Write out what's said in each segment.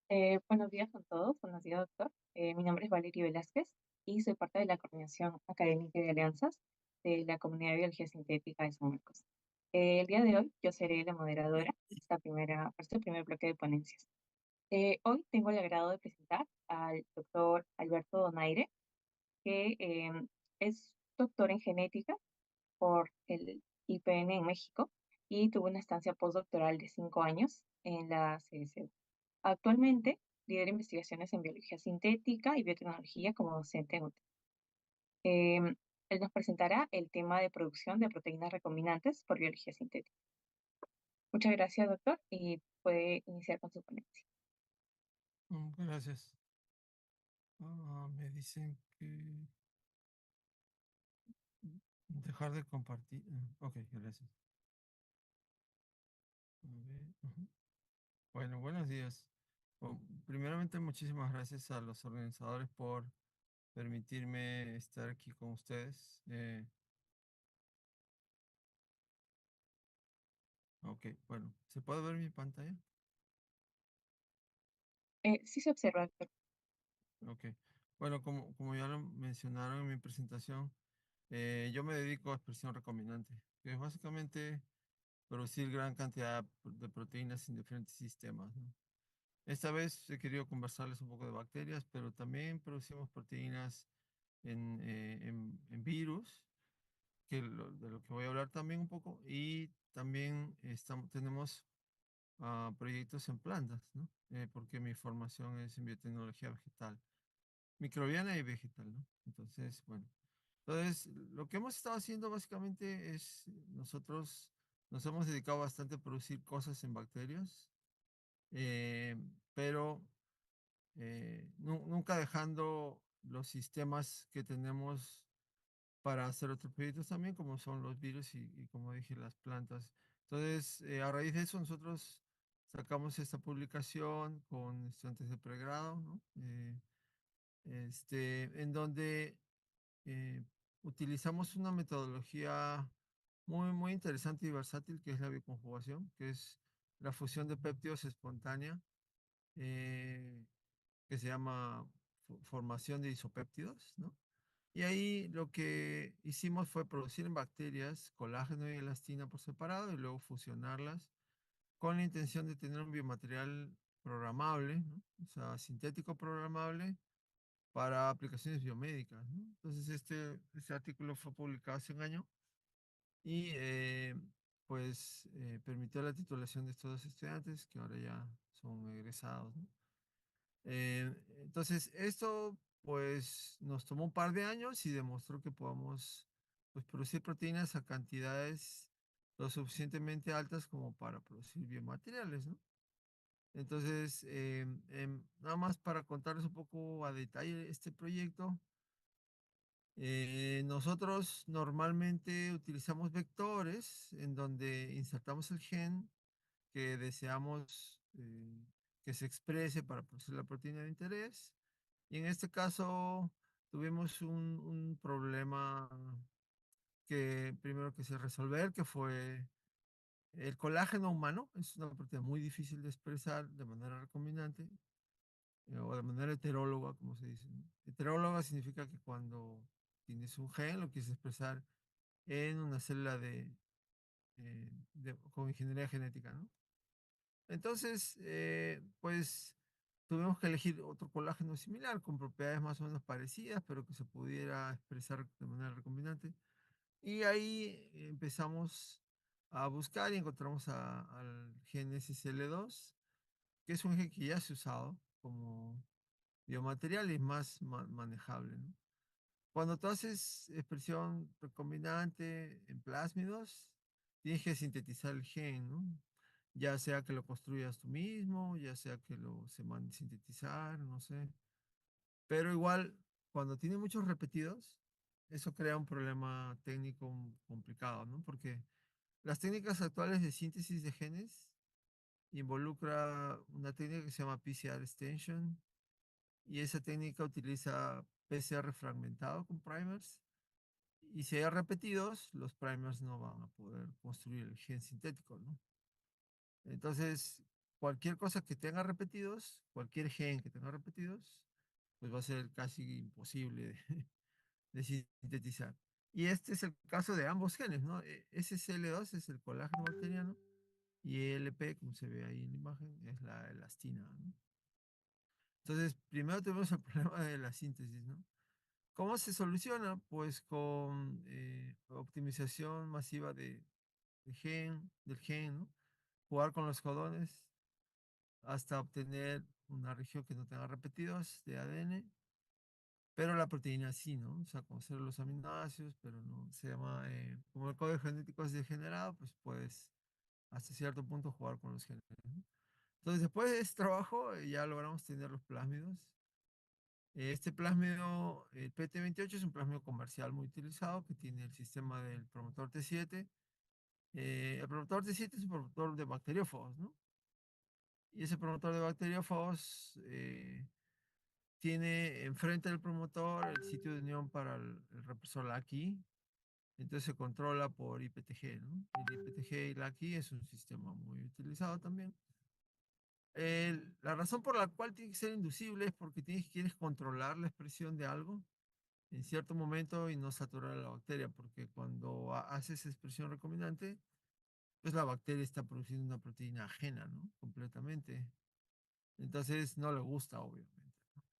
Buenos días con todos, buenos días, doctor. Mi nombre es Valeria Velázquez y soy parte de la coordinación académica de alianzas de la Comunidad de Biología Sintética de San Marcos. El día de hoy yo seré la moderadora para este primer bloque de ponencias. Hoy tengo el agrado de presentar al doctor Alberto Donaire, que es doctor en genética por el IPN en México y tuvo una estancia postdoctoral de 5 años en la CSU. Actualmente lidera investigaciones en biología sintética y biotecnología como docente en UTE. Él nos presentará el tema de producción de proteínas recombinantes por biología sintética. Muchas gracias, doctor, y puede iniciar con su ponencia. Gracias. Me dicen que dejar de compartir. Ok, gracias. A ver, ujú. Bueno, buenos días. Bueno, primeramente, muchísimas gracias a los organizadores por permitirme estar aquí con ustedes. Ok, bueno, ¿se puede ver mi pantalla? Sí se observa, doctor. Ok. Bueno, como ya lo mencionaron en mi presentación, yo me dedico a expresión recombinante, que es básicamente producir gran cantidad de proteínas en diferentes sistemas, ¿no? Esta vez he querido conversarles un poco de bacterias, pero también producimos proteínas en virus, de lo que voy a hablar también un poco, y también tenemos proyectos en plantas, ¿no? Porque mi formación es en biotecnología vegetal, microbiana y vegetal, ¿no? Entonces, bueno. Entonces, lo que hemos estado haciendo básicamente es, nosotros nos hemos dedicado bastante a producir cosas en bacterias, eh, pero nunca dejando los sistemas que tenemos para hacer otros proyectos también, como son los virus y como dije, las plantas. Entonces, a raíz de eso, nosotros sacamos esta publicación con estudiantes de pregrado, ¿no? En donde eh, utilizamos una metodología muy interesante y versátil, que es la bioconjugación, que es la fusión de péptidos espontánea. eh, que se llama formación de isopéptidos, ¿no? Y ahí lo que hicimos fue producir en bacterias colágeno y elastina por separado y luego fusionarlas con la intención de tener un biomaterial programable, ¿no? O sea, sintético programable para aplicaciones biomédicas, ¿no? Entonces, este artículo fue publicado hace un año y permitió la titulación de estos dos estudiantes que ahora ya son egresados, ¿no? Entonces, esto pues nos tomó un par de años y demostró que podemos pues, producir proteínas a cantidades lo suficientemente altas como para producir biomateriales, ¿no? Entonces, nada más para contarles un poco a detalle este proyecto, nosotros normalmente utilizamos vectores en donde insertamos el gen que deseamos que se exprese para producir la proteína de interés. Y en este caso tuvimos un problema que primero que se resolver, que fue el colágeno humano. Es una proteína muy difícil de expresar de manera recombinante o de manera heteróloga, como se dice, ¿no? Heteróloga significa que cuando tienes un gen lo quieres expresar en una célula con ingeniería genética, ¿no? Entonces, pues tuvimos que elegir otro colágeno similar, con propiedades más o menos parecidas, pero que se pudiera expresar de manera recombinante. Y ahí empezamos a buscar y encontramos al gen SSL2, que es un gen que ya se ha usado como biomaterial y es más manejable, ¿no? Cuando tú haces expresión recombinante en plásmidos, tienes que sintetizar el gen, ¿no? Ya sea que lo construyas tú mismo, ya sea que se mande sintetizar, no sé. Pero igual, cuando tiene muchos repetidos, eso crea un problema técnico complicado, ¿no? Porque las técnicas actuales de síntesis de genes involucra una técnica que se llama PCR extension y esa técnica utiliza PCR fragmentado con primers y si hay repetidos, los primers no van a poder construir el gen sintético, ¿no? Entonces, cualquier cosa que tenga repetidos, cualquier gen que tenga repetidos, pues va a ser casi imposible de sintetizar. Y este es el caso de ambos genes, ¿no? SCL2 es el colágeno bacteriano y ELP, como se ve ahí en la imagen, es la elastina, ¿no? Entonces, primero tenemos el problema de la síntesis, ¿no? ¿Cómo se soluciona? Pues con optimización masiva del gen, ¿no? Jugar con los codones hasta obtener una región que no tenga repetidos de ADN, pero la proteína sí, ¿no? O sea, conocer los aminoácidos, pero no se llama, como el código genético es degenerado, pues puedes hasta cierto punto jugar con los genes, ¿no? Entonces, después de este trabajo, ya logramos tener los plásmidos. Este plásmido, el PT28, es un plásmido comercial muy utilizado que tiene el sistema del promotor T7. El promotor T7 es un promotor de bacteriófagos, ¿no? Y ese promotor de bacteriófagos tiene enfrente del promotor el sitio de unión para el represor LACI. Entonces se controla por IPTG, ¿no? El IPTG y LACI es un sistema muy utilizado también. La razón por la cual tiene que ser inducible es porque quieres controlar la expresión de algo en cierto momento y no saturar a la bacteria, porque cuando haces expresión recombinante, pues la bacteria está produciendo una proteína ajena, ¿no? Completamente. Entonces no le gusta, obviamente.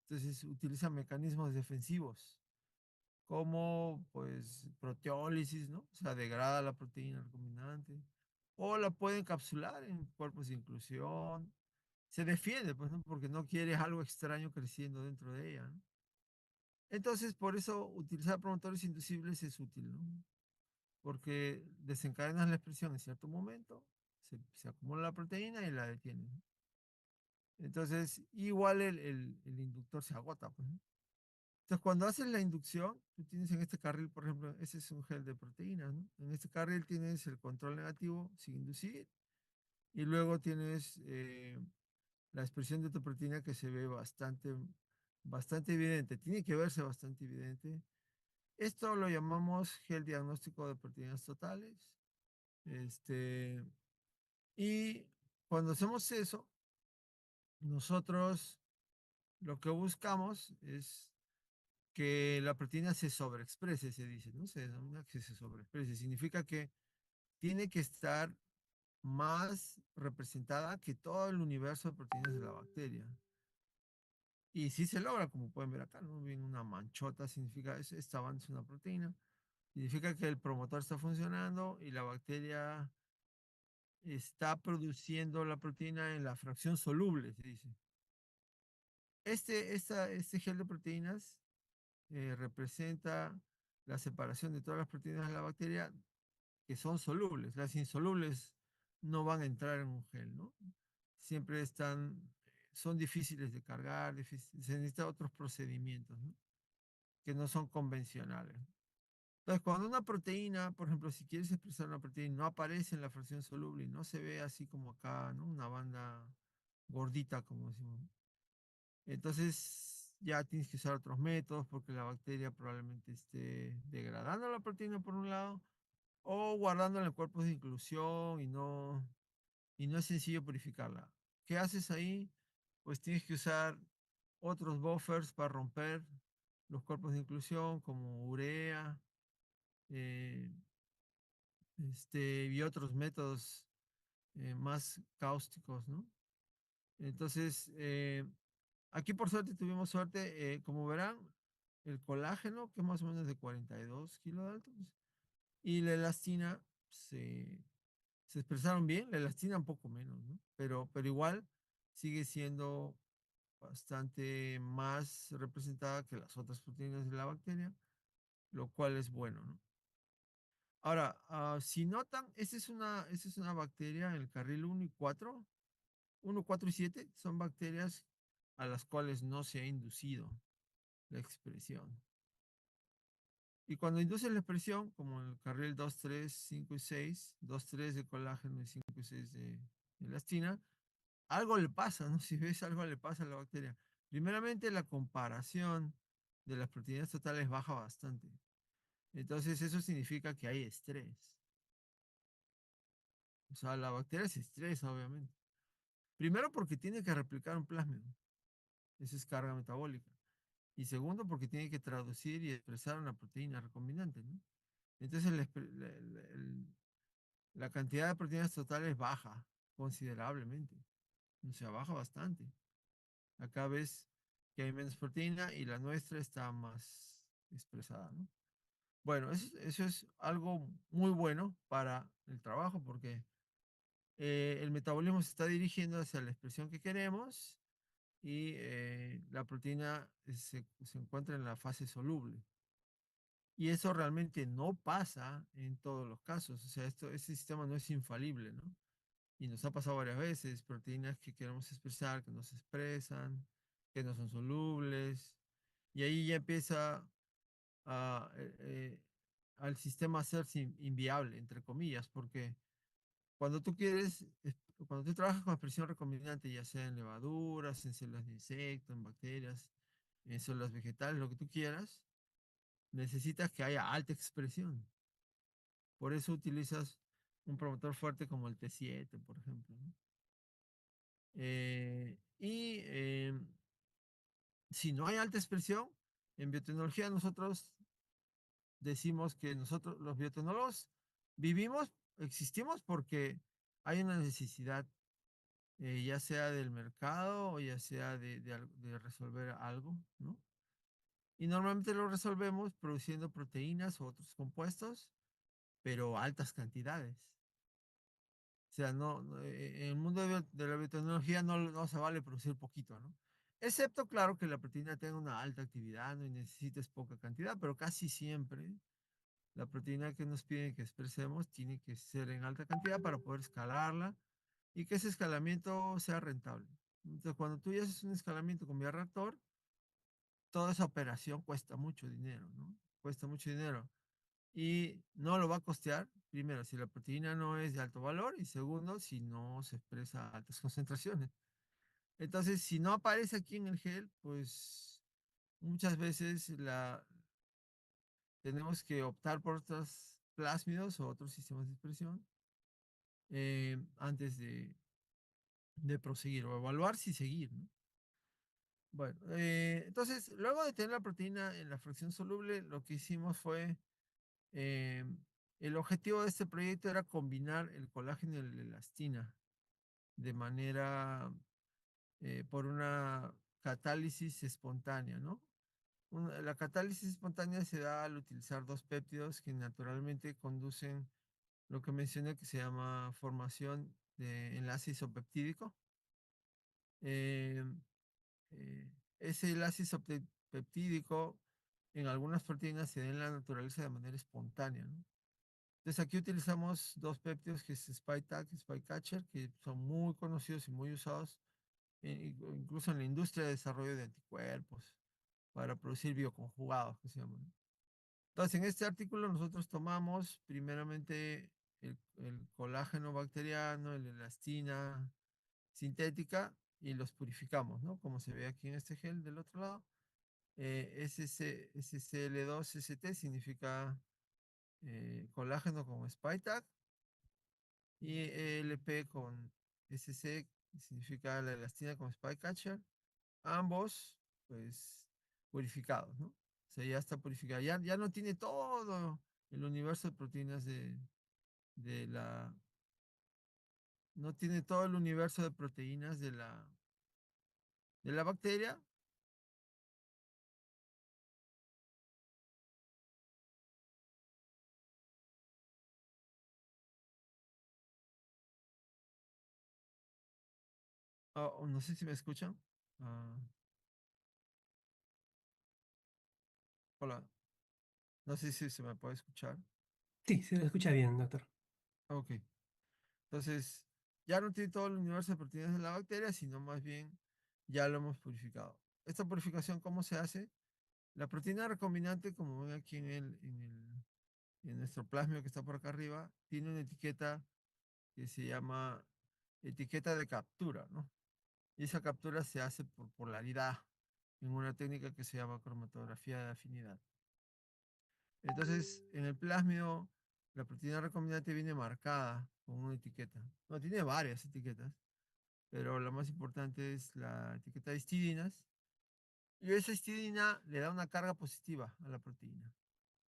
Entonces utiliza mecanismos defensivos, como pues proteólisis, ¿no? O sea, degrada la proteína recombinante, o la puede encapsular en cuerpos de inclusión. Se defiende, pues, ¿no? Porque no quiere algo extraño creciendo dentro de ella, ¿no? Entonces, por eso utilizar promotores inducibles es útil, ¿no? Porque desencadenas la expresión en cierto momento, se acumula la proteína y la detienes, ¿no? Entonces, igual el inductor se agota, pues, ¿no? Entonces, cuando haces la inducción, tú tienes en este carril, por ejemplo, ese es un gel de proteínas, ¿no? En este carril tienes el control negativo sin inducir y luego tienes la expresión de tu proteína que se ve bastante evidente. Tiene que verse bastante evidente. Esto lo llamamos gel diagnóstico de proteínas totales. Este, y cuando hacemos eso, nosotros lo que buscamos es que la proteína se sobreexprese, se dice, ¿no? Se denomina que se sobreexprese. Significa que tiene que estar más representada que todo el universo de proteínas de la bacteria. Y sí se logra, como pueden ver acá, ¿no? Bien, una manchota significa, esta banda es una proteína. Significa que el promotor está funcionando y la bacteria está produciendo la proteína en la fracción soluble, se dice. Este gel de proteínas representa la separación de todas las proteínas de la bacteria que son solubles. Las insolubles no van a entrar en un gel, ¿no? Siempre son difíciles de cargar, se necesitan otros procedimientos, ¿no? Que no son convencionales. Entonces, cuando una proteína, por ejemplo, si quieres expresar una proteína, no aparece en la fracción soluble y no se ve así como acá, ¿no? Una banda gordita, como decimos. Entonces, ya tienes que usar otros métodos porque la bacteria probablemente esté degradando la proteína por un lado o guardándola en cuerpos de inclusión y no es sencillo purificarla. ¿Qué haces ahí? Pues tienes que usar otros buffers para romper los cuerpos de inclusión como urea, eh, y otros métodos más cáusticos, ¿no? Entonces, aquí por suerte tuvimos suerte, como verán, el colágeno, que es más o menos de 42 kilodaltons, y la elastina se expresaron bien, la elastina un poco menos, ¿no? Pero igual sigue siendo bastante más representada que las otras proteínas de la bacteria, lo cual es bueno, ¿no? Ahora, si notan, esta es una bacteria en el carril 1 y 4. 1, 4 y 7 son bacterias a las cuales no se ha inducido la expresión. Y cuando induce la expresión, como en el carril 2, 3, 5 y 6, 2, 3 de colágeno y 5 y 6 de elastina, algo le pasa, ¿no? Si ves, algo le pasa a la bacteria. Primeramente, la comparación de las proteínas totales baja bastante. Entonces, eso significa que hay estrés. O sea, la bacteria se estresa, obviamente. Primero porque tiene que replicar un plásmido, esa es carga metabólica. Y segundo porque tiene que traducir y expresar una proteína recombinante, ¿no? Entonces la cantidad de proteínas totales baja considerablemente, o sea, baja bastante. Acá ves que hay menos proteína y la nuestra está más expresada, ¿no? Bueno, eso es algo muy bueno para el trabajo porque el metabolismo se está dirigiendo hacia la expresión que queremos y la proteína se encuentra en la fase soluble. Y eso realmente no pasa en todos los casos. O sea, este sistema no es infalible, ¿no? Y nos ha pasado varias veces, proteínas que queremos expresar, que no se expresan, que no son solubles. Y ahí ya empieza a, al sistema a hacerse inviable, entre comillas, porque cuando tú quieres, cuando tú trabajas con expresión recombinante, ya sea en levaduras, en células de insectos, en bacterias, en células vegetales, lo que tú quieras, necesitas que haya alta expresión. Por eso utilizas un promotor fuerte como el T7, por ejemplo, ¿no? Y si no hay alta expresión, en biotecnología nosotros decimos que nosotros, los biotecnólogos, vivimos, existimos porque hay una necesidad, ya sea del mercado o ya sea de resolver algo, ¿no? Y normalmente lo resolvemos produciendo proteínas u otros compuestos, pero altas cantidades. O sea, en el mundo de la biotecnología no se vale producir poquito, ¿no? Excepto, claro, que la proteína tenga una alta actividad, ¿no? Y necesites poca cantidad, pero casi siempre la proteína que nos piden que expresemos tiene que ser en alta cantidad para poder escalarla y que ese escalamiento sea rentable. Entonces, cuando tú ya haces un escalamiento con bioreactor, toda esa operación cuesta mucho dinero, ¿no? Cuesta mucho dinero. Y no lo va a costear, primero, si la proteína no es de alto valor y segundo, si no se expresa a altas concentraciones. Entonces, si no aparece aquí en el gel, pues muchas veces tenemos que optar por otros plásmidos o otros sistemas de expresión antes de proseguir o evaluar si seguir, ¿no? Bueno, entonces, luego de tener la proteína en la fracción soluble, lo que hicimos fue Eh, el objetivo de este proyecto era combinar el colágeno y la elastina de manera, por una catálisis espontánea, ¿no? La catálisis espontánea se da al utilizar dos péptidos que naturalmente conducen lo que mencioné que se llama formación de enlace isopeptídico. Eh, Ese enlace isopeptídico en algunas proteínas se da en la naturaleza de manera espontánea, ¿no? Entonces aquí utilizamos dos péptidos que es SpikeTag y SpikeCatcher, que son muy conocidos y muy usados incluso en la industria de desarrollo de anticuerpos para producir bioconjugados, que se llaman. Entonces en este artículo nosotros tomamos primeramente el colágeno bacteriano, la elastina sintética y los purificamos, ¿no? Como se ve aquí en este gel del otro lado. SCL2ST significa colágeno con SpikeTag y LP con SC, que significa la elastina con spike catcher, ambos pues purificados, ¿no? O sea, ya está purificado, ya no tiene todo el universo de proteínas de la, no tiene todo el universo de proteínas de la bacteria. No sé si me escuchan. Ah, hola, no sé si se me puede escuchar. Sí, se lo escucha bien, doctor. Ok, entonces ya no tiene todo el universo de proteínas de la bacteria, sino más bien ya lo hemos purificado. Esta purificación, ¿cómo se hace? La proteína recombinante, como ven aquí en nuestro plasmio que está por acá arriba, tiene una etiqueta que se llama etiqueta de captura, ¿no? Y esa captura se hace por polaridad en una técnica que se llama cromatografía de afinidad. Entonces, en el plasmio, la proteína recombinante viene marcada con una etiqueta. No, tiene varias etiquetas. pero la más importante es la etiqueta de histidinas. Y esa histidina le da una carga positiva a la proteína,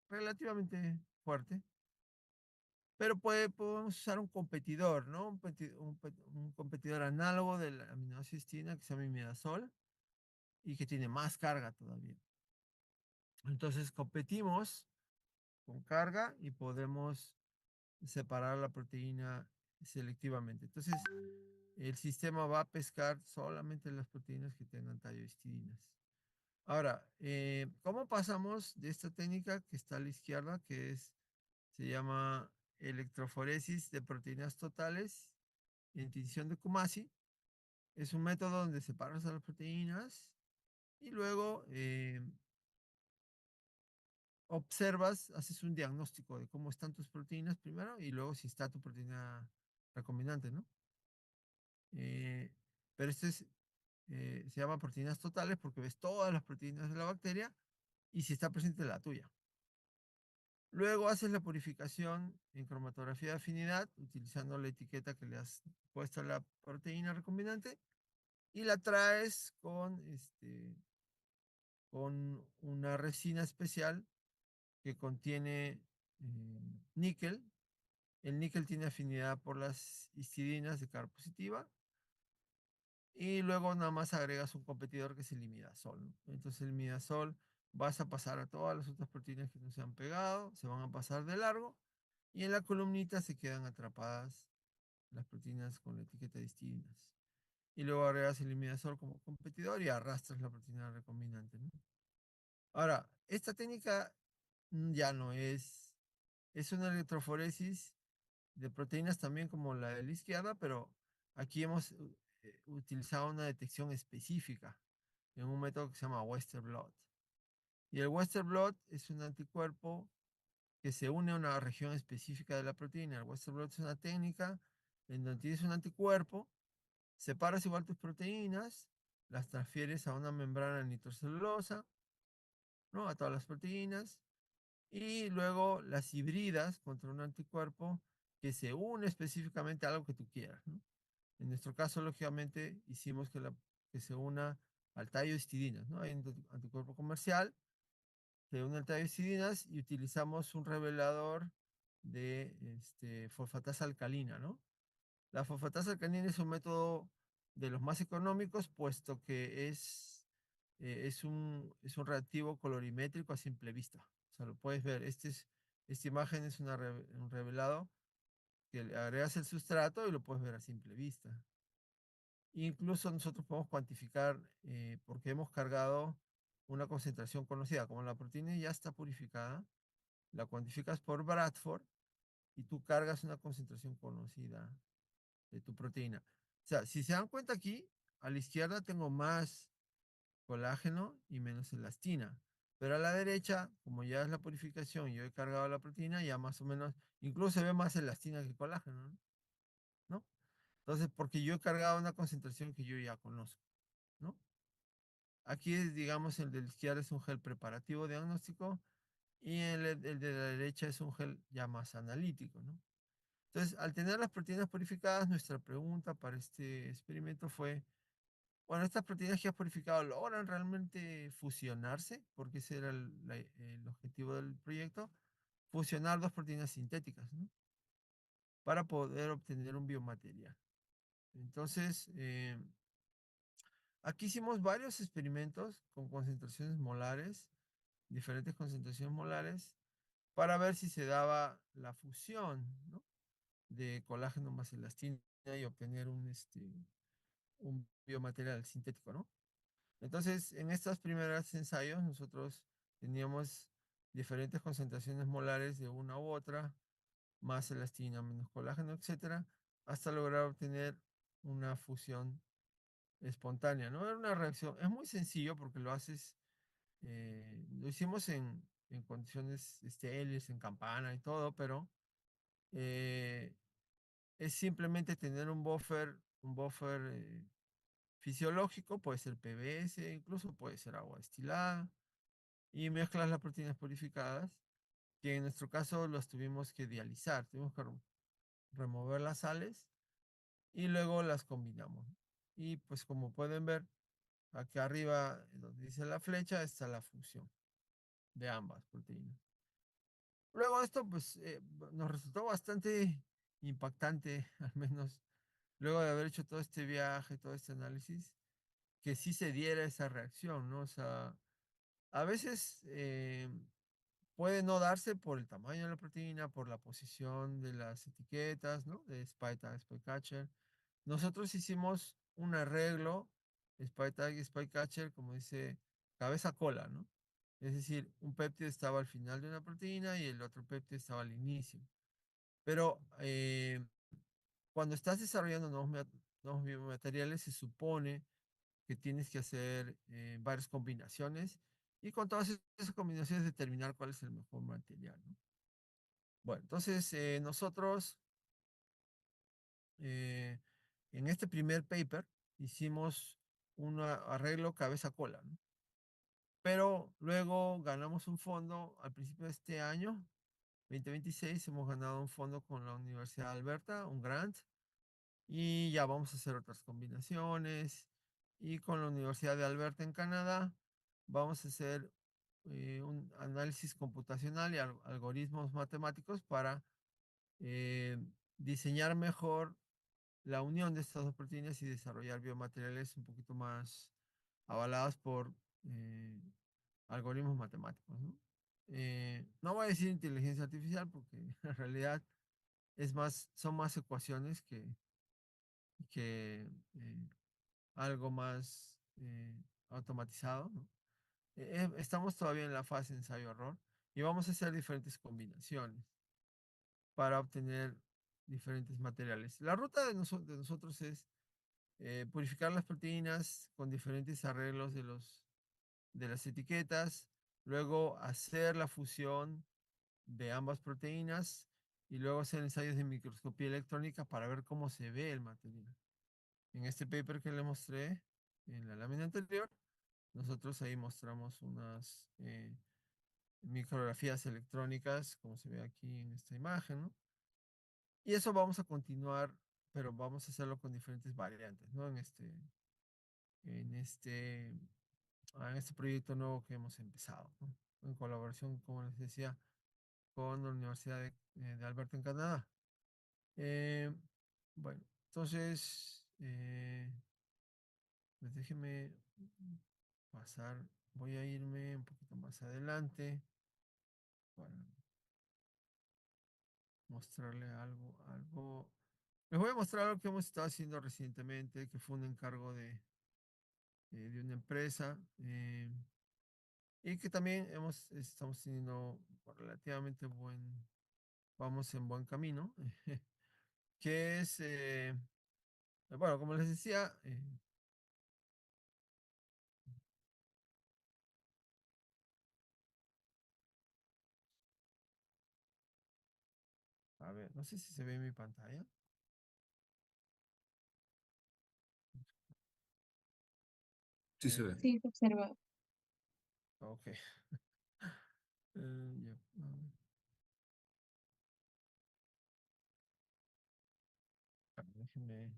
relativamente fuerte, pero podemos usar un competidor, ¿no? Un competidor análogo del aminoácido histidina que se llama imidazol y que tiene más carga todavía. Entonces competimos con carga y podemos separar la proteína selectivamente. Entonces, el sistema va a pescar solamente las proteínas que tengan tiohistidinas. Ahora, ¿cómo pasamos de esta técnica que está a la izquierda, se llama electroforesis de proteínas totales en tinción de Kumasi? Es un método donde separas a las proteínas y luego observas, haces un diagnóstico de cómo están tus proteínas primero y luego si está tu proteína recombinante, ¿no? Eh, pero se llama proteínas totales porque ves todas las proteínas de la bacteria y si está presente la tuya. Luego haces la purificación en cromatografía de afinidad utilizando la etiqueta que le has puesto a la proteína recombinante y la traes con una resina especial que contiene níquel. El níquel tiene afinidad por las histidinas de carga positiva y luego nada más agregas un competidor que es el imidazol, ¿no? Entonces el imidazol vas a pasar a todas las otras proteínas que no se han pegado, se van a pasar de largo y en la columnita se quedan atrapadas las proteínas con la etiqueta de histidinas. Y luego agregas el imidazol como competidor y arrastras la proteína recombinante, ¿no? Ahora, esta técnica ya no es una electroforesis de proteínas también como la de la izquierda, pero aquí hemos utilizado una detección específica en un método que se llama Western blot. Y el Western blot es un anticuerpo que se une a una región específica de la proteína. El Western blot es una técnica en donde tienes un anticuerpo, separas igual tus proteínas, las transfieres a una membrana nitrocelulosa, ¿no? A todas las proteínas, y luego las hibridas contra un anticuerpo que se une específicamente a algo que tú quieras, ¿no? En nuestro caso, lógicamente, hicimos que se una al tallohistidinas, ¿no? Hay un anticuerpo comercial, se une al tallohistidinas y utilizamos un revelador de fosfatasa alcalina, ¿no? La fosfatasa alcalina es un método de los más económicos, puesto que es un reactivo colorimétrico a simple vista. O sea, lo puedes ver. Esta imagen es un revelado que le agregas el sustrato y lo puedes ver a simple vista. Incluso nosotros podemos cuantificar porque hemos cargado una concentración conocida. Como la proteína ya está purificada, la cuantificas por Bradford y tú cargas una concentración conocida de tu proteína. O sea, si se dan cuenta aquí, a la izquierda tengo más colágeno y menos elastina. Pero a la derecha, como ya es la purificación y yo he cargado la proteína, ya más o menos, incluso se ve más elastina que colágeno, ¿no? Entonces, porque yo he cargado una concentración que yo ya conozco, ¿no? Aquí es, digamos, el de la izquierda es un gel preparativo diagnóstico y el de la derecha es un gel ya más analítico, ¿no? Entonces, al tener las proteínas purificadas, nuestra pregunta para este experimento fue, bueno, estas proteínas que has purificado logran realmente fusionarse, porque ese era el objetivo del proyecto, fusionar dos proteínas sintéticas, ¿no? Para poder obtener un biomaterial. Entonces, aquí hicimos varios experimentos con concentraciones molares, diferentes concentraciones molares, para ver si se daba la fusión, ¿no? De colágeno más elastina y obtener un biomaterial sintético, ¿no? Entonces, en estos primeros ensayos, nosotros teníamos diferentes concentraciones molares de una u otra, más elastina, menos colágeno, etcétera, hasta lograr obtener una fusión espontánea, ¿no? Era una reacción, es muy sencillo porque lo hicimos en condiciones estériles, en campana y todo, pero eh, es simplemente tener un buffer fisiológico, puede ser PBS, incluso puede ser agua destilada, y mezclas las proteínas purificadas, que en nuestro caso las tuvimos que dializar, tuvimos que remover las sales y luego las combinamos. Y pues como pueden ver, aquí arriba, donde dice la flecha, está la función de ambas proteínas. Luego esto pues nos resultó bastante impactante, al menos luego de haber hecho todo este viaje, todo este análisis, que sí se diera esa reacción, ¿no? O sea, a veces puede no darse por el tamaño de la proteína, por la posición de las etiquetas, ¿no? De spike tag, spike catcher. Nosotros hicimos un arreglo, spike tag y spike catcher, como dice, cabeza-cola, ¿no? Es decir, un péptido estaba al final de una proteína y el otro péptido estaba al inicio. Pero cuando estás desarrollando nuevos biomateriales, se supone que tienes que hacer varias combinaciones y con todas esas combinaciones determinar cuál es el mejor material, ¿no? Bueno, entonces nosotros eh, en este primer paper hicimos un arreglo cabeza-cola, ¿no? Pero luego ganamos un fondo al principio de este año, 2026, hemos ganado un fondo con la Universidad de Alberta, un grant, y ya vamos a hacer otras combinaciones. Y con la Universidad de Alberta en Canadá vamos a hacer un análisis computacional y algoritmos matemáticos para eh, diseñar mejor la unión de estas dos proteínas y desarrollar biomateriales un poquito más avalados por eh, algoritmos matemáticos, ¿no? No voy a decir inteligencia artificial porque en realidad son más ecuaciones que algo más automatizado, ¿no? Estamos todavía en la fase de ensayo-error y vamos a hacer diferentes combinaciones para obtener diferentes materiales. La ruta de nosotros es purificar las proteínas con diferentes arreglos de las etiquetas, luego hacer la fusión de ambas proteínas y luego hacer ensayos de microscopía electrónica para ver cómo se ve el material. En este paper que le mostré en la lámina anterior, nosotros ahí mostramos unas micrografías electrónicas, como se ve aquí en esta imagen, ¿no? Y eso vamos a continuar, pero vamos a hacerlo con diferentes variantes, ¿no? En en este proyecto nuevo que hemos empezado, ¿no? En colaboración, como les decía, con la Universidad de Alberta en Canadá. Eh, bueno, entonces, pues déjenme pasar, voy a irme un poquito más adelante para mostrarle algo. Les voy a mostrar algo que hemos estado haciendo recientemente, que fue un encargo de una empresa y que también estamos teniendo relativamente vamos en buen camino, que es, bueno, como les decía, a ver, no sé si se ve en mi pantalla. Sí se ve. Eh, Sí, se observa. ok. Ya, déjenme.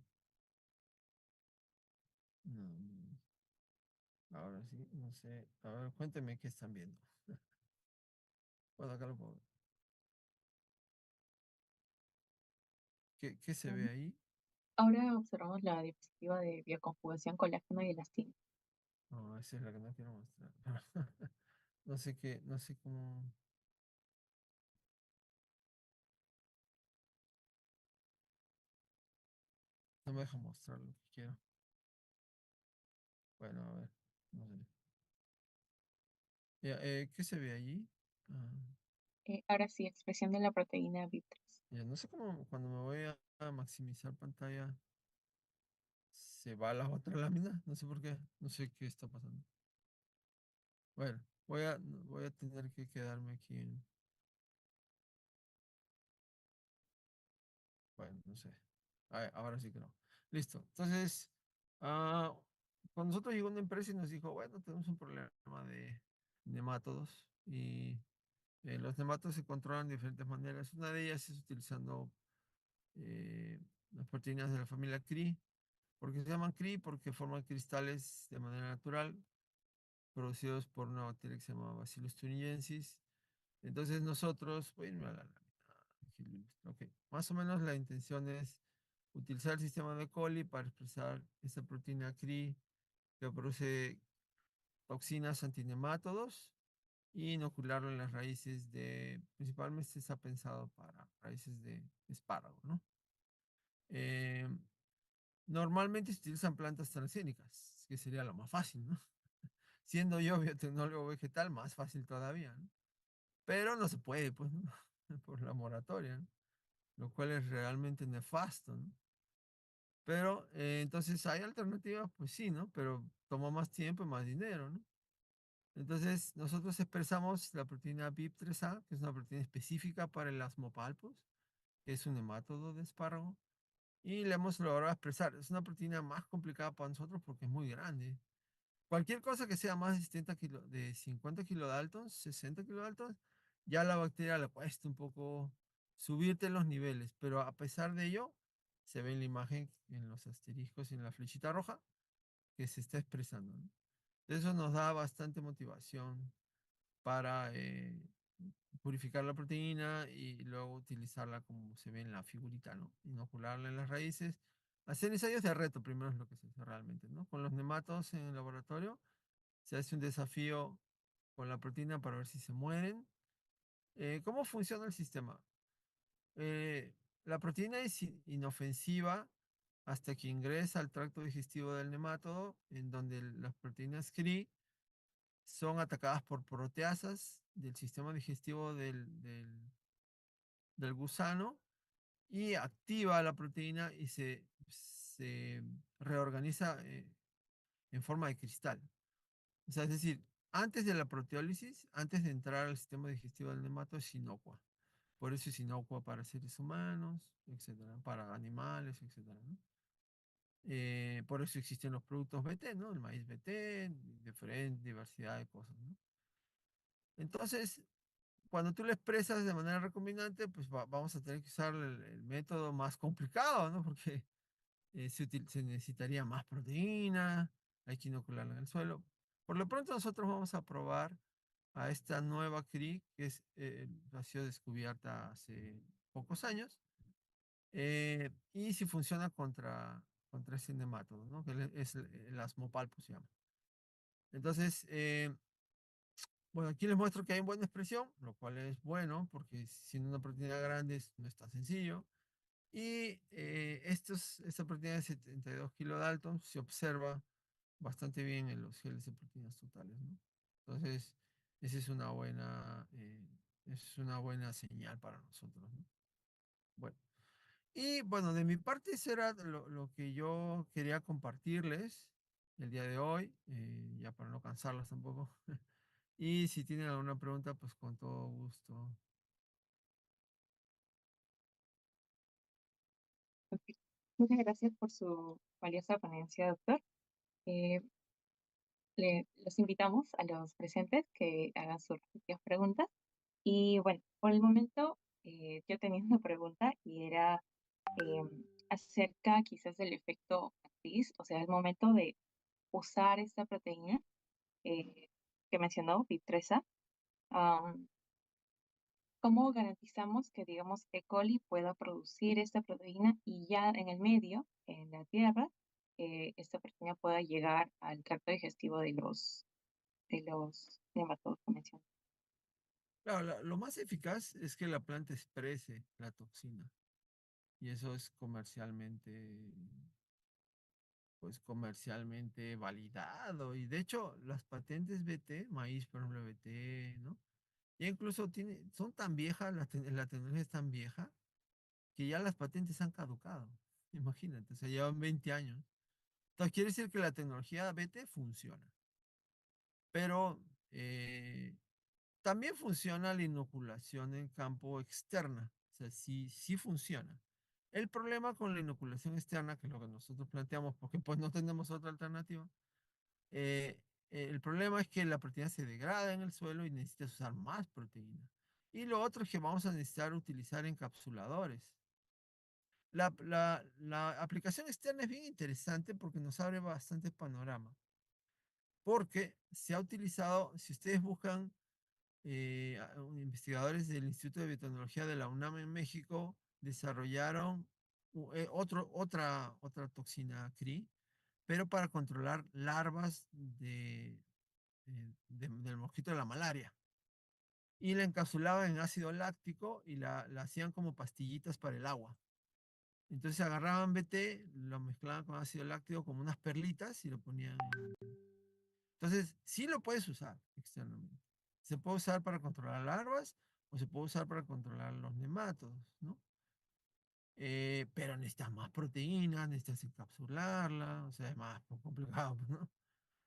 No, ahora sí, no sé. A ver, cuéntenme qué están viendo. Bueno, acá lo puedo ver. ¿Qué se ve ahí? Ahora observamos la diapositiva de bioconjugación colágeno y elastina. No, esa es la que no quiero mostrar. No sé cómo. No me deja mostrar lo que quiero. Bueno, a ver. No sé. Ya, ¿qué se ve allí? Ah, Ahora sí, expresión de la proteína B3. ya, no sé cómo cuando me voy a maximizar pantalla se va a la otra lámina. No sé por qué. No sé qué está pasando. Bueno, voy a tener que quedarme aquí en. Bueno, no sé. Ahora sí que no. Listo. Entonces, ah, con nosotros llegó una empresa y nos dijo, bueno, tenemos un problema de nemátodos y los nemátodos se controlan de diferentes maneras. Una de ellas es utilizando las proteínas de la familia CRI ¿Por qué se llaman CRI? Porque forman cristales de manera natural, producidos por una bacteria que se llama Bacillus thuringiensis. Entonces nosotros, voy a irme a la lámina. Ok, más o menos la intención es utilizar el sistema de coli para expresar esta proteína CRI que produce toxinas antinemátodos y inocularlo en las raíces principalmente está pensado para raíces de espárrago, ¿no? Eh, Normalmente se utilizan plantas transgénicas, que sería lo más fácil, ¿no? Siendo yo biotecnólogo vegetal, más fácil todavía, ¿no? Pero no se puede, pues, ¿no? Por la moratoria, ¿no? Lo cual es realmente nefasto, ¿no? Pero entonces hay alternativas, pues sí, ¿no? Pero toma más tiempo y más dinero, ¿no? Entonces nosotros expresamos la proteína BIP3A, que es una proteína específica para el asmopalpus, que es un nemátodo de espárrago, y le hemos logrado expresar. Es una proteína más complicada para nosotros porque es muy grande. Cualquier cosa que sea más de 50 kilodaltons, 60 kilodaltons, ya a la bacteria le cuesta un poco subirte los niveles, pero a pesar de ello, se ve en la imagen, en los asteriscos y en la flechita roja, que se está expresando, ¿no? Eso nos da bastante motivación para purificar la proteína y luego utilizarla como se ve en la figurita, ¿no? Inocularla en las raíces. Hacer ensayos de reto primero es lo que se hace realmente, ¿no? Con los nematos en el laboratorio se hace un desafío con la proteína para ver si se mueren. ¿Cómo funciona el sistema? Eh, la proteína es inofensiva hasta que ingresa al tracto digestivo del nematodo, en donde las proteínas CRI son atacadas por proteasas del sistema digestivo del gusano y activa la proteína y se reorganiza en forma de cristal. O sea, es decir, antes de la proteólisis, antes de entrar al sistema digestivo del nemato, es inocua. Por eso es inocua para seres humanos, etcétera, para animales, etcétera, ¿no? Por eso existen los productos BT, ¿no? El maíz BT, diferente diversidad de cosas, ¿no? Entonces, cuando tú lo expresas de manera recombinante, pues vamos a tener que usar el método más complicado, ¿no? Porque se necesitaría más proteína, hay que inocularla en el suelo. Por lo pronto nosotros vamos a probar a esta nueva CRI que ha sido descubierta hace pocos años y si funciona contra ese nemátodo, ¿no? Que es el Asmopalpus se llama. Entonces, bueno, aquí les muestro que hay buena expresión, lo cual es bueno porque siendo una proteína grande no es tan sencillo. Y esta proteína de 72 kilodaltons se observa bastante bien en los geles de proteínas totales, ¿no? Entonces, esa es una buena señal para nosotros, ¿no? Bueno, y bueno, de mi parte eso era lo que yo quería compartirles el día de hoy, ya para no cansarlos tampoco. Y si tienen alguna pregunta, pues con todo gusto. Ok. Muchas gracias por su valiosa ponencia, doctor. Eh, los invitamos a los presentes que hagan sus respectivas preguntas. Y bueno, por el momento yo tenía una pregunta y era eh, acerca quizás del efecto actriz, o sea, el momento de usar esta proteína eh, que mencionó, BIP3A. ¿Cómo garantizamos que, digamos, E. coli pueda producir esta proteína y ya en el medio, en la tierra, esta proteína pueda llegar al tracto digestivo de los nematodos que mencioné? Claro, lo más eficaz es que la planta exprese la toxina. Y eso es comercialmente validado. Y de hecho, las patentes BT, maíz, por ejemplo, BT, ¿no? Ya incluso son tan viejas, la tecnología es tan vieja, que ya las patentes han caducado. Imagínate, o sea, llevan 20 años. Entonces, quiere decir que la tecnología BT funciona. Pero también funciona la inoculación en campo externa. O sea, sí funciona. El problema con la inoculación externa, que es lo que nosotros planteamos, porque pues no tenemos otra alternativa, eh, el problema es que la proteína se degrada en el suelo y necesitas usar más proteína. Y lo otro es que vamos a necesitar utilizar encapsuladores. La aplicación externa es bien interesante porque nos abre bastante panorama. Porque se ha utilizado, si ustedes buscan investigadores del Instituto de Biotecnología de la UNAM en México, desarrollaron otra toxina CRI, pero para controlar larvas del mosquito de la malaria. Y la encapsulaban en ácido láctico y la hacían como pastillitas para el agua. Entonces agarraban BT, lo mezclaban con ácido láctico como unas perlitas y lo ponían. Entonces, sí lo puedes usar externamente. Se puede usar para controlar larvas o se puede usar para controlar los nemátodos, ¿no? Pero necesitas más proteínas, necesitas encapsularla, o sea, es más complicado, pues, ¿no?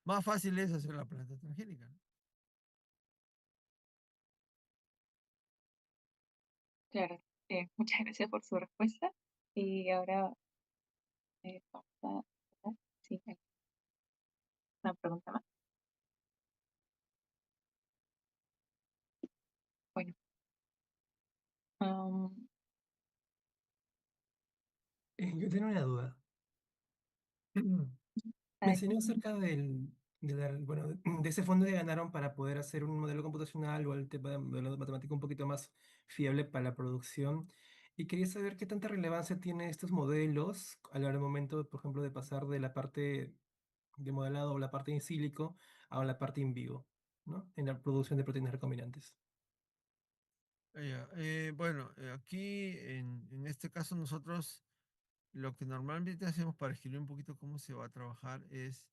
Más fácil es hacer la planta transgénica, ¿no? Claro, muchas gracias por su respuesta. Y ahora vamos a sí, hay una pregunta más. Bueno, am, Yo tengo una duda. Mencioné adelante. acerca bueno, de ese fondo que ganaron para poder hacer un modelo computacional o el tema de modelo matemático un poquito más fiable para la producción. Y quería saber qué tanta relevancia tienen estos modelos a la hora del momento, por ejemplo, de pasar de la parte de modelado o la parte in sílico a la parte in vivo, ¿no? En la producción de proteínas recombinantes. Ya, bueno, aquí en este caso nosotros lo que normalmente hacemos para escribir un poquito cómo se va a trabajar es,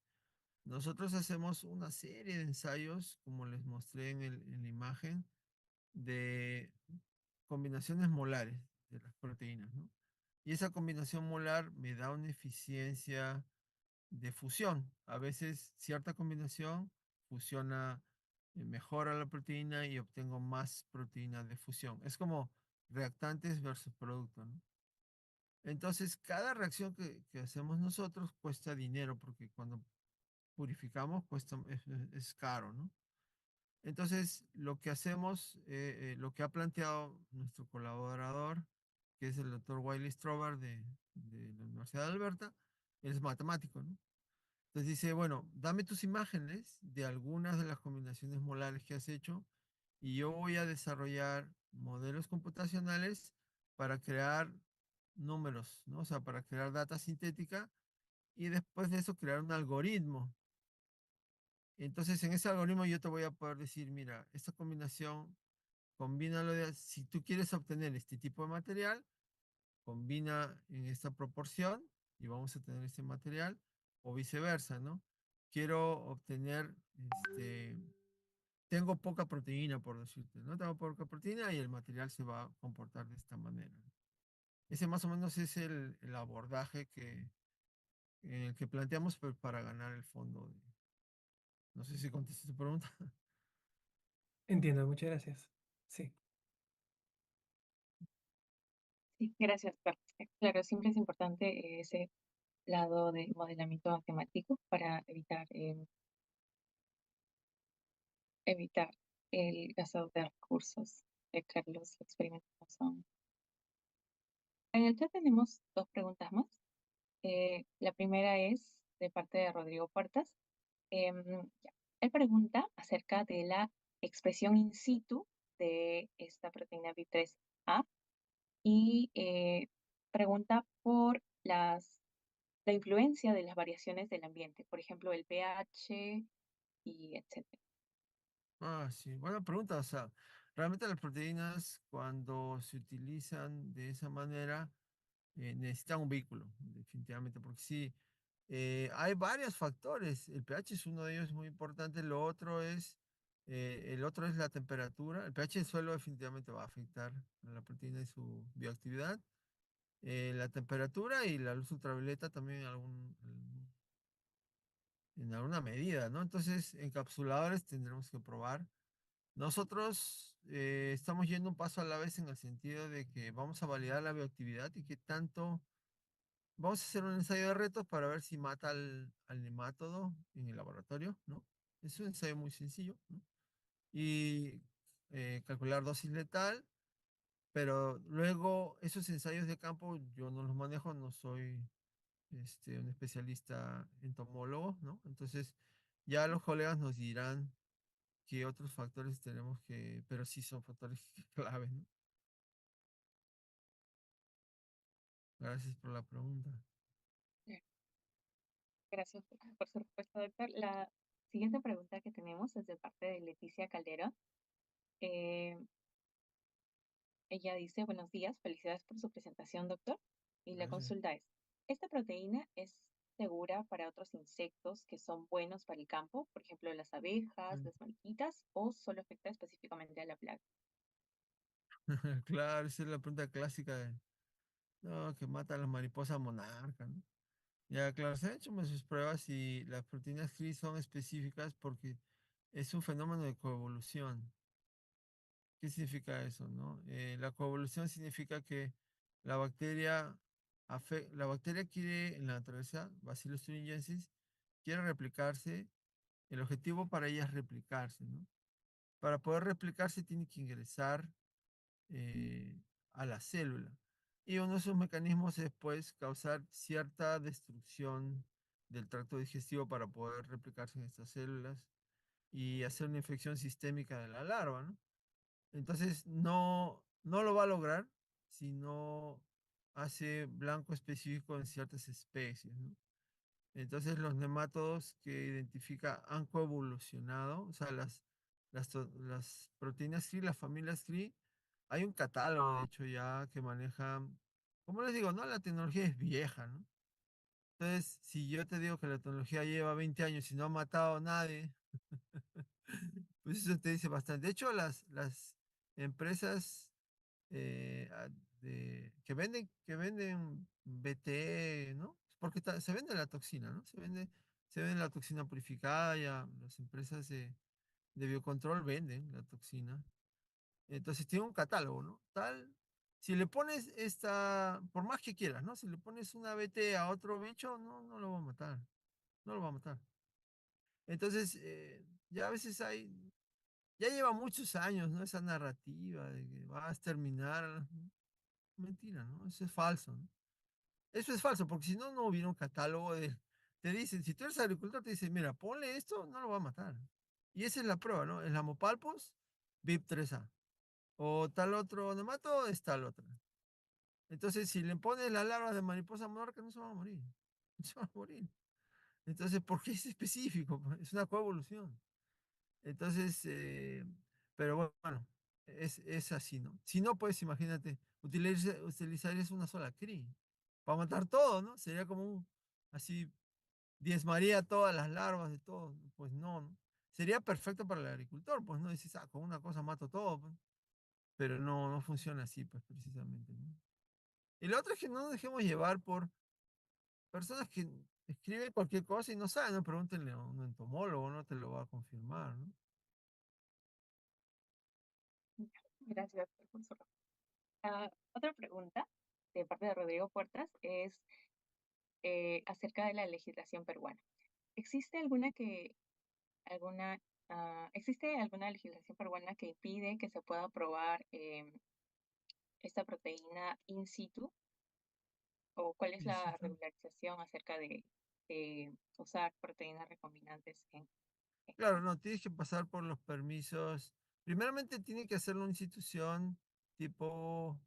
nosotros hacemos una serie de ensayos, como les mostré en la imagen, de combinaciones molares de las proteínas, ¿no? Y esa combinación molar me da una eficiencia de fusión. A veces cierta combinación fusiona, mejora la proteína y obtengo más proteína de fusión. Es como reactantes versus producto, ¿no? Entonces, cada reacción que hacemos nosotros cuesta dinero porque cuando purificamos es caro, ¿no? Entonces, lo que hacemos, lo que ha planteado nuestro colaborador, que es el doctor Wiley Strober de la Universidad de Alberta, él es matemático, ¿no? Entonces dice, bueno, dame tus imágenes de algunas de las combinaciones molares que has hecho y yo voy a desarrollar modelos computacionales para crear números, ¿no? O sea, para crear data sintética y después de eso crear un algoritmo. Entonces, en ese algoritmo yo te voy a poder decir, mira, esta combinación, combínalo si tú quieres obtener este tipo de material, combina en esta proporción y vamos a tener este material, o viceversa, ¿no? Quiero obtener, tengo poca proteína, por decirte, ¿no? Tengo poca proteína y el material se va a comportar de esta manera. Ese más o menos es el abordaje en el que planteamos para ganar el fondo. No sé si contesté tu pregunta. Entiendo, muchas gracias. Sí. Sí, gracias, Carlos. Claro, siempre es importante ese lado de modelamiento matemático para evitar el gasto de recursos, que los experimentos no son. En el chat tenemos dos preguntas más. La primera es de parte de Rodrigo Puertas. Ya. Él pregunta acerca de la expresión in situ de esta proteína BIP3A y pregunta por la influencia de las variaciones del ambiente, por ejemplo, el pH y etcétera. Ah, sí, buena pregunta. O sea, realmente las proteínas cuando se utilizan de esa manera necesitan un vehículo, definitivamente, porque sí, hay varios factores. El pH es uno de ellos muy importante. El otro es la temperatura. El pH del suelo definitivamente va a afectar a la proteína y su bioactividad. La temperatura y la luz ultravioleta también en alguna medida, ¿no? Entonces, encapsuladores tendremos que probar. Nosotros estamos yendo un paso a la vez en el sentido de que vamos a validar la bioactividad y qué tanto. Vamos a hacer un ensayo de retos para ver si mata al nemátodo en el laboratorio, ¿no? Es un ensayo muy sencillo, ¿no? Y calcular dosis letal pero luego esos ensayos de campo yo no los manejo, no soy un especialista entomólogo, ¿no? Entonces ya los colegas nos dirán qué otros factores tenemos que, pero sí son factores claves, ¿no? Gracias por la pregunta. Gracias por su respuesta, doctor. La siguiente pregunta que tenemos es de parte de Leticia Caldera. Eh, Ella dice, buenos días, felicidades por su presentación, doctor. Y la Gracias. consulta es, ¿esta proteína es segura para otros insectos que son buenos para el campo? Por ejemplo, las abejas, Mm. las mariquitas, o solo afecta específicamente a la plaga. Claro, esa es la pregunta clásica de, no, que mata a las mariposas monarcas, ¿no? Ya, claro, se han hecho muchas pruebas y las proteínas CRI son específicas porque es un fenómeno de coevolución. ¿Qué significa eso, no? La coevolución significa que la bacteria, la bacteria quiere, en la naturaleza, Bacillus thuringiensis, quiere replicarse. El objetivo para ella es replicarse, ¿no? Para poder replicarse tiene que ingresar eh, a la célula. Y uno de sus mecanismos es, pues, causar cierta destrucción del tracto digestivo para poder replicarse en estas células y hacer una infección sistémica de la larva, ¿no? Entonces, no lo va a lograr si no hace blanco específico en ciertas especies, ¿no? Entonces, los nemátodos que identifica han coevolucionado, o sea, las proteínas CRI, las familias CRI, hay un catálogo, de hecho, ya que maneja, como les digo, ¿no? La tecnología es vieja, ¿no? Entonces, si yo te digo que la tecnología lleva 20 años y no ha matado a nadie, pues eso te dice bastante. De hecho, las empresas que venden BT, ¿no? Porque se vende la toxina, ¿no? Se vende la toxina purificada, ya las empresas de biocontrol venden la toxina. Entonces tiene un catálogo, ¿no? Si le pones por más que quieras, ¿no? Si le pones una BT a otro bicho, no lo va a matar, no lo va a matar. Entonces, ya a veces ya lleva muchos años, ¿no? Esa narrativa de que vas a exterminar, ¿no? Mentira, ¿no? Eso es falso, ¿no? Eso es falso, porque si no, no hubiera un catálogo de... Te dicen, si tú eres agricultor, te dicen, mira, ponle esto, no lo va a matar. Y esa es la prueba, ¿no? El Amopalpus, VIP3A. O tal otro nemato, es tal otra. Entonces, si le pones la larva de mariposa monarca, no se va a morir. No se va a morir. Entonces, ¿por qué es específico? Pues, es una coevolución. Entonces, pero bueno, es así, ¿no? Si no, pues imagínate, utilizarías una sola CRI para matar todo, ¿no? Sería como así, diezmaría todas las larvas de todo. Pues no, ¿no? Sería perfecto para el agricultor, pues no dices, con una cosa mato todo, pues. Pero no funciona así, pues precisamente, ¿no? Y lo otro es que no nos dejemos llevar por personas que escriben cualquier cosa y no saben, no pregúntenle a un entomólogo, no te lo va a confirmar, ¿no? Gracias, doctor, por su respuesta. Otra pregunta de parte de Rodrigo Puertas es acerca de la legislación peruana. ¿Existe alguna, ¿existe alguna legislación peruana que impide que se pueda probar esta proteína in situ? ¿O cuál es Sí, sí, la regularización acerca de usar proteínas recombinantes en claro, campo? no, tienes que pasar por los permisos. Primeramente tiene que hacerlo una institución tipo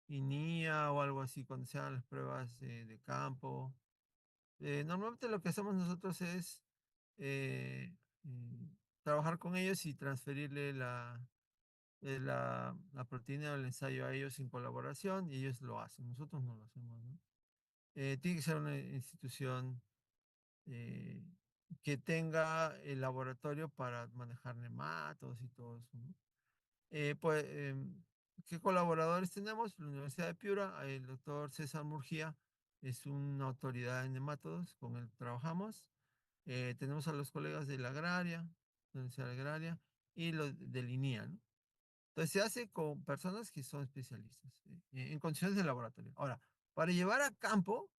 INIA o algo así, cuando se hagan las pruebas de campo. Normalmente lo que hacemos nosotros es eh, eh, trabajar con ellos y transferirle la proteína del ensayo a ellos en colaboración y ellos lo hacen. Nosotros no lo hacemos, ¿no? Tiene que ser una institución eh, que tenga el laboratorio para manejar nematodos y todo eso, ¿no? Pues, ¿qué colaboradores tenemos? La Universidad de Piura, el doctor César Murgía es una autoridad en nematodos, con él trabajamos. Tenemos a los colegas de la Agraria, la Universidad Agraria, y los del INIA, ¿no? Entonces se hace con personas que son especialistas en condiciones de laboratorio. Ahora, para llevar a campo,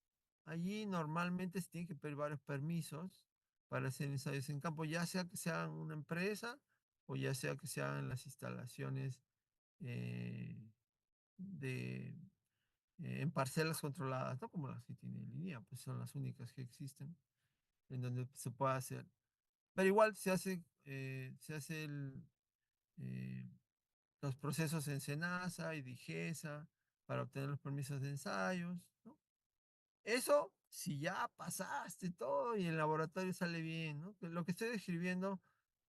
allí normalmente se tienen que pedir varios permisos para hacer ensayos en campo, ya sea que sean una empresa o ya sea que sean las instalaciones eh, en parcelas controladas, ¿no? Como las que tiene línea, pues son las únicas que existen en donde se puede hacer. Pero igual se hace eh, los procesos en SENASA y DIGESA para obtener los permisos de ensayos, ¿no? Eso, si ya pasaste todo y el laboratorio sale bien, ¿no? Que lo que estoy describiendo,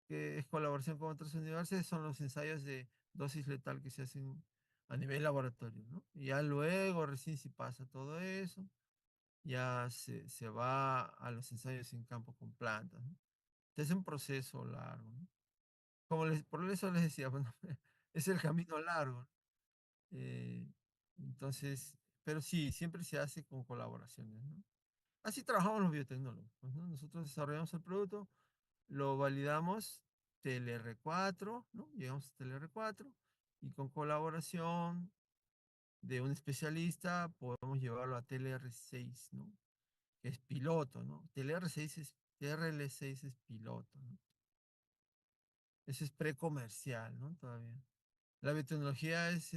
que es colaboración con otras universidades, son los ensayos de dosis letal que se hacen a nivel laboratorio, ¿no? Y ya luego, recién si pasa todo eso, ya se va a los ensayos en campo con plantas, ¿no? Es un proceso largo, ¿no? Por eso les decía, bueno, es el camino largo, ¿no? Eh, entonces, pero sí, siempre se hace con colaboraciones, ¿no? Así trabajamos los biotecnólogos, pues, ¿no? Nosotros desarrollamos el producto, lo validamos TLR4, ¿no? Llegamos a TLR4 y con colaboración de un especialista podemos llevarlo a TLR6, ¿no? Que es piloto, ¿no? TRL6 es piloto, ¿no? Ese es precomercial, ¿no? Todavía. La biotecnología es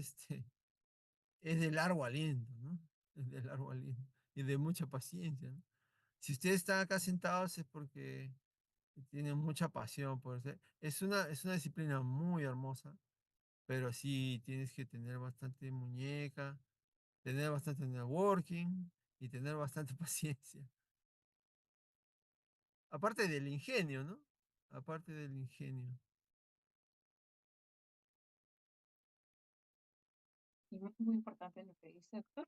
de largo aliento, ¿no? Es de largo aliento y de mucha paciencia, ¿no? Si ustedes están acá sentados es porque tienen mucha pasión por hacer. Es una disciplina muy hermosa, pero sí tienes que tener bastante muñeca, tener bastante networking y tener bastante paciencia. Aparte del ingenio, ¿no? Aparte del ingenio. Y muy importante lo que dice, doctor.